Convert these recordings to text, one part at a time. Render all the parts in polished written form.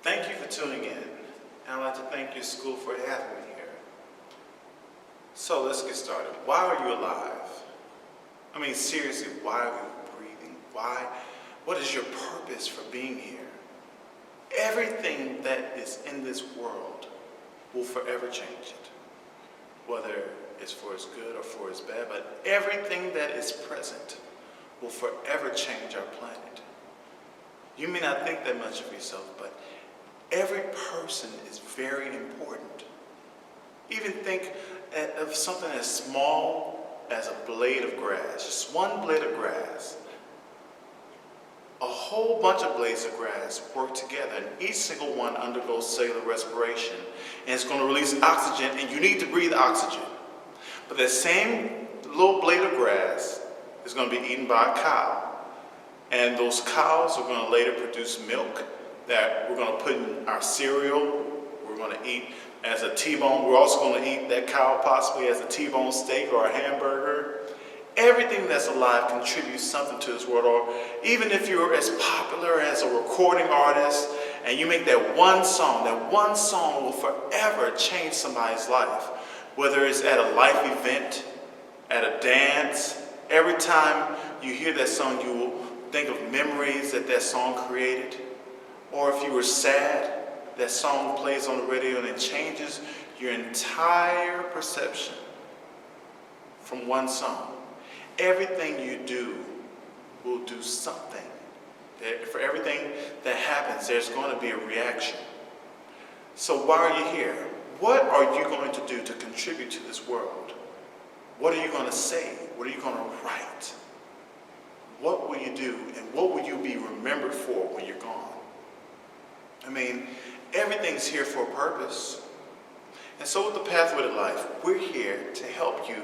Thank you for tuning in, and I'd like to thank your school for having me here. So let's get started. Why are you alive? I mean, seriously, why are you breathing? Why? What is your purpose for being here? Everything that is in this world will forever change it, whether it's for its good or for its bad, but everything that is present will forever change our planet. You may not think that much of yourself, but every person is very important. Even think of something as small as a blade of grass, just one blade of grass. A whole bunch of blades of grass work together, and each single one undergoes cellular respiration, and it's going to release oxygen, and you need to breathe oxygen. But that same little blade of grass is going to be eaten by a cow, and those cows are going to later produce milk that we're going to put in our cereal. We're going to eat as a T-bone. We're also going to eat that cow possibly as a T-bone steak or a hamburger. Everything that's alive contributes something to this world. Or even if you're as popular as a recording artist and you make that one song will forever change somebody's life. Whether it's at a life event, at a dance, every time you hear that song, you will think of memories that song created. Or if you were sad, that song plays on the radio and it changes your entire perception from one song. Everything you do will do something. For everything that happens, there's going to be a reaction. So why are you here? What are you going to do to contribute to this world? What are you going to say? What are you going to write? What will you do, and what will you be remembered for when you're gone? I mean, everything's here for a purpose. And so with the Pathway to Life, we're here to help you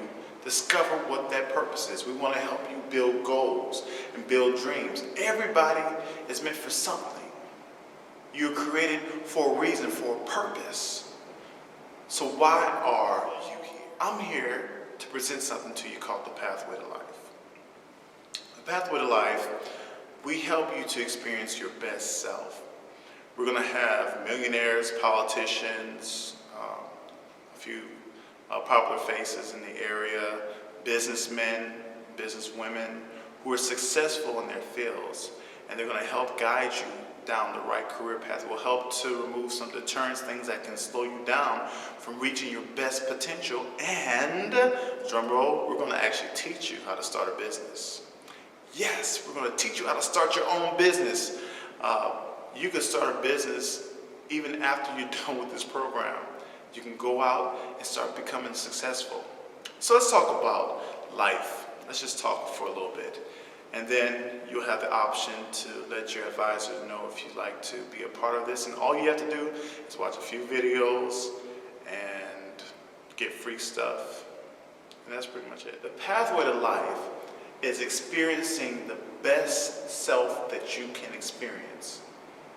discover what that purpose is. We want to help you build goals and build dreams. Everybody is meant for something. You're created for a reason, for a purpose. So why are you here? I'm here to present something to you called the Pathway to Life. The Pathway to Life, we help you to experience your best self. We're going to have millionaires, politicians, a few popular faces in the area, businessmen, businesswomen who are successful in their fields, and they're going to help guide you down the right career path. It will help to remove some deterrents, things that can slow you down from reaching your best potential. And, drum roll, we're going to actually teach you how to start a business. Yes, we're going to teach you how to start your own business. You can start a business even after you're done with this program. You can go out and start becoming successful. So let's talk about life. Let's just talk for a little bit. And then you'll have the option to let your advisor know if you'd like to be a part of this. And all you have to do is watch a few videos and get free stuff. And that's pretty much it. The Pathway to Life is experiencing the best self that you can experience.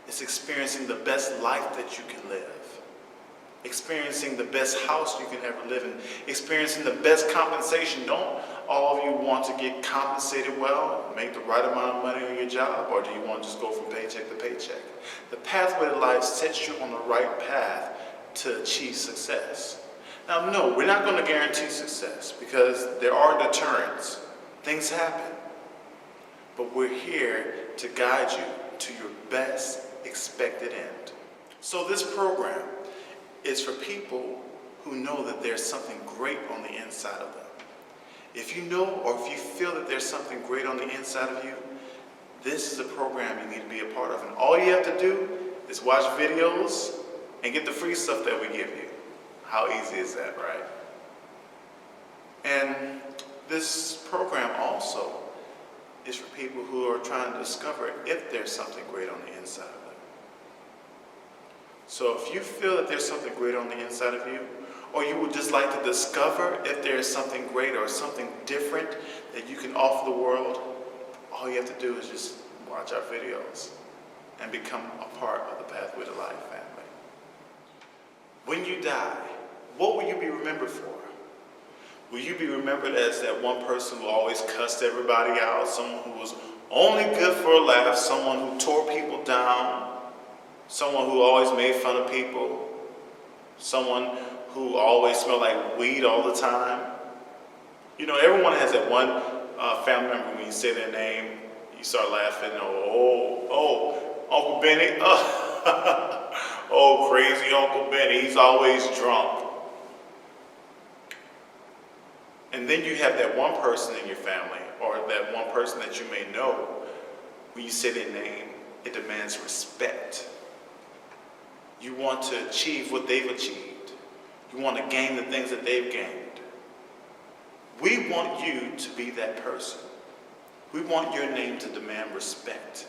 It's experiencing the best life that you can live. Experiencing the best house you can ever live in. Experiencing the best compensation. Don't all of you want to get compensated well, make the right amount of money on your job, or do you want to just go from paycheck to paycheck? The Pathway to Life sets you on the right path to achieve success. Now, no, we're not going to guarantee success because there are deterrents. Things happen. But we're here to guide you to your best expected end. So this program is for people who know that there's something great on the inside of them. If you know or if you feel that there's something great on the inside of you, this is a program you need to be a part of. And all you have to do is watch videos and get the free stuff that we give you. How easy is that, right? And this program also is for people who are trying to discover if there's something great on the inside of them. So if you feel that there's something great on the inside of you, or you would just like to discover if there's something great or something different that you can offer the world, all you have to do is just watch our videos and become a part of the Pathway to Life family. When you die, what will you be remembered for? Will you be remembered as that one person who always cussed everybody out, someone who was only good for a laugh, someone who tore people down? someone who always made fun of people, someone who always smelled like weed all the time. You know, everyone has that one family member when you say their name, you start laughing. Uncle Benny. Oh, crazy Uncle Benny. He's always drunk. And then you have that one person in your family, or that one person that you may know, when you say their name, it demands respect. You want to achieve what they've achieved. You want to gain the things that they've gained. We want you to be that person. We want your name to demand respect.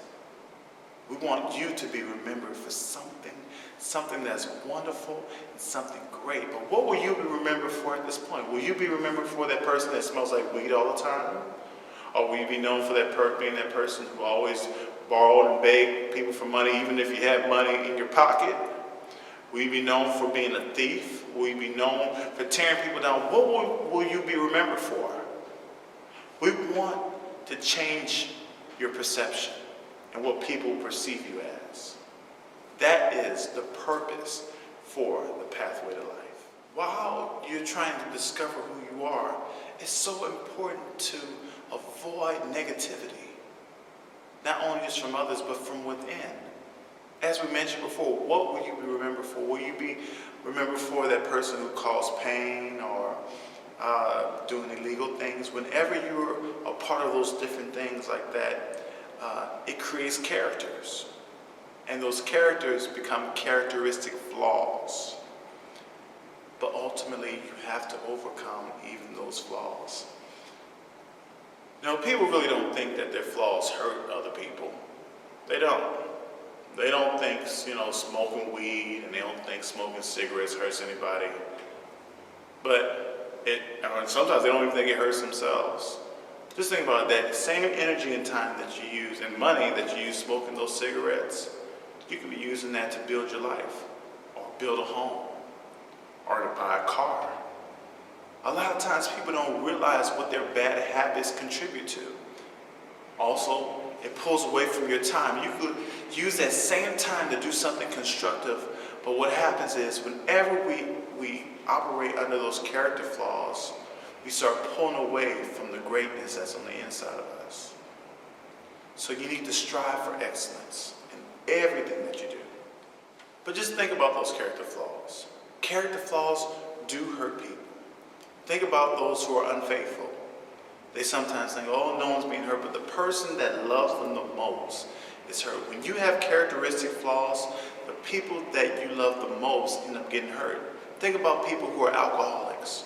We want you to be remembered for something that's wonderful and something great. But what will you be remembered for at this point? Will you be remembered for that person that smells like weed all the time? Or will you be known for being that person who always borrowed and begged people for money, even if you had money in your pocket? Will you be known for being a thief? Will you be known for tearing people down? What will you be remembered for? We want to change your perception and what people perceive you as. That is the purpose for the pathway to life. While you're trying to discover who you are, it's so important to avoid negativity. Not only just from others, but from within. As we mentioned before, what will you be remembered for? Will you be remembered for that person who caused pain or doing illegal things? Whenever you're a part of those different things like that, it creates characters. And those characters become characteristic flaws. But ultimately, you have to overcome even those flaws. You know, people really don't think that their flaws hurt other people. They don't. They don't think, smoking weed, and they don't think smoking cigarettes hurts anybody. But sometimes they don't even think it hurts themselves. Just think about that. Same energy and time that you use and money that you use smoking those cigarettes, you could be using that to build your life, or build a home, or to buy a car. A lot of times people don't realize what their bad habits contribute to. Also, it pulls away from your time. You could use that same time to do something constructive, but what happens is whenever we operate under those character flaws, we start pulling away from the greatness that's on the inside of us. So you need to strive for excellence in everything that you do. But just think about those character flaws. Character flaws do hurt people. Think about those who are unfaithful. They sometimes think, oh, no one's being hurt, but the person that loves them the most is hurt. When you have characteristic flaws, the people that you love the most end up getting hurt. Think about people who are alcoholics,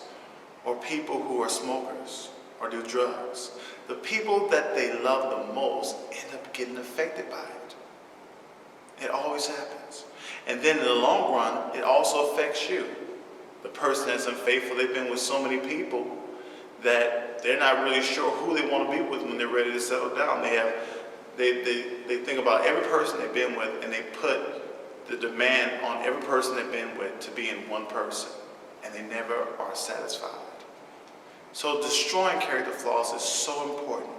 or people who are smokers, or do drugs. The people that they love the most end up getting affected by it. It always happens. And then in the long run, it also affects you. The person that's unfaithful, they've been with so many people that they're not really sure who they want to be with when they're ready to settle down. They think about every person they've been with, and they put the demand on every person they've been with to be in one person, and they never are satisfied. So destroying character flaws is so important,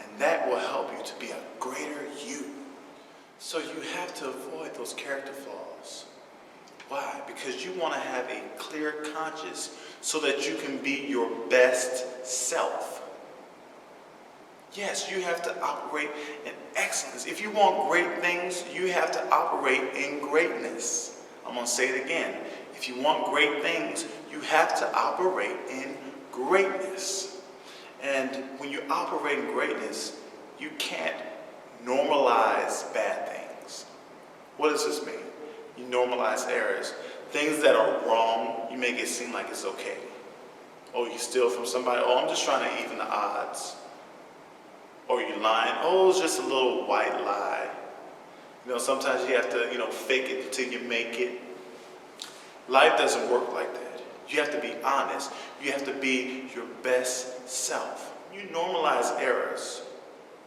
and that will help you to be a greater you. So you have to avoid those character flaws. Why? Because you want to have a clear conscience so that you can be your best self. Yes, you have to operate in excellence. If you want great things, you have to operate in greatness. I'm going to say it again. If you want great things, you have to operate in greatness. And when you operate in greatness, you can't normalize bad things. What does this mean? You normalize errors. Things that are wrong, you make it seem like it's okay. Oh, you steal from somebody? Oh, I'm just trying to even the odds. Or you lying? Oh, it's just a little white lie. Sometimes you have to, fake it until you make it. Life doesn't work like that. You have to be honest. You have to be your best self. You normalize errors.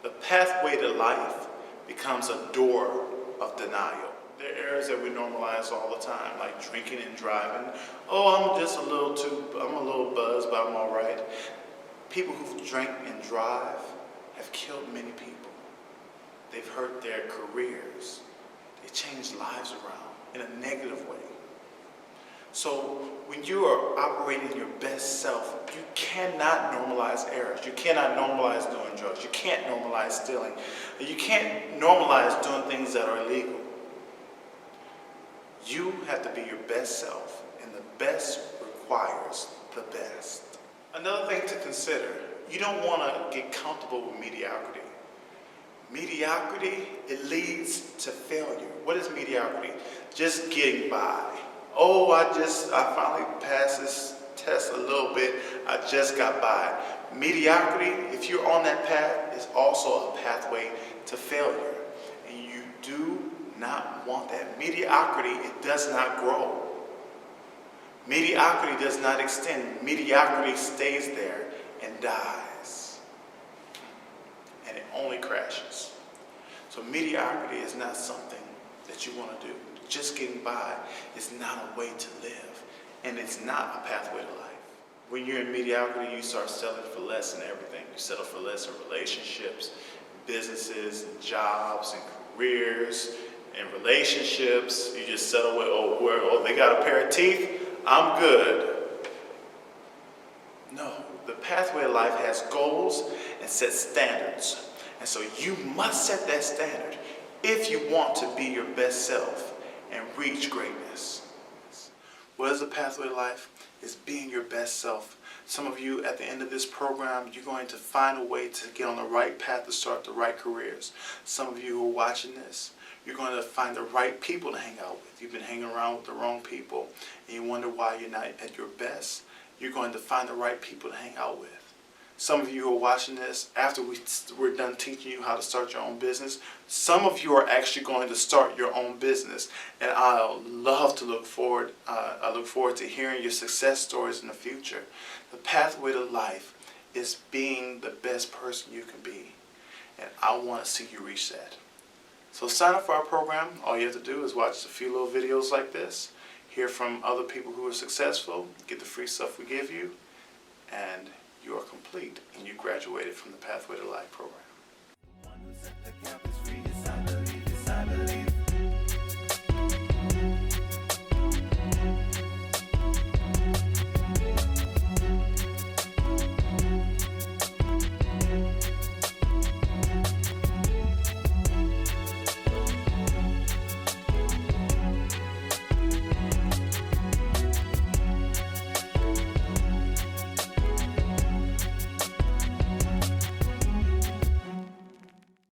The pathway to life becomes a door of denial. There are errors that we normalize all the time, like drinking and driving. Oh, I'm a little buzzed, but I'm all right. People who drink and drive have killed many people. They've hurt their careers. They change lives around in a negative way. So when you are operating your best self, you cannot normalize errors. You cannot normalize doing drugs. You can't normalize stealing. You can't normalize doing things that are illegal. You have to be your best self, and the best requires the best. Another thing to consider, you don't want to get comfortable with mediocrity. Mediocrity, it leads to failure. What is mediocrity? Just getting by. Oh, I finally passed this test a little bit. I just got by. Mediocrity, if you're on that path, is also a pathway to failure. And you do not want that. Mediocrity, it does not grow. Mediocrity does not extend. Mediocrity stays there and dies. And it only crashes. So mediocrity is not something that you want to do. Just getting by is not a way to live, and it's not a pathway to life. When you're in mediocrity, you start settling for less in everything. You settle for less in relationships, businesses, and jobs, and careers, and relationships. You just settle with, oh, they got a pair of teeth, I'm good. No, the pathway of life has goals and sets standards. And so you must set that standard if you want to be your best self and reach greatness. What is the pathway to life? It's being your best self. Some of you at the end of this program, you're going to find a way to get on the right path to start the right careers. Some of you who are watching this, you're going to find the right people to hang out with. You've been hanging around with the wrong people and you wonder why you're not at your best. You're going to find the right people to hang out with. Some of you who are watching this, after we're done teaching you how to start your own business, some of you are actually going to start your own business. And I look forward to hearing your success stories in the future. The pathway to life is being the best person you can be. And I want to see you reach that. So sign up for our program. All you have to do is watch a few little videos like this, hear from other people who are successful, get the free stuff we give you, and you are complete and you graduated from the Pathway to Life program.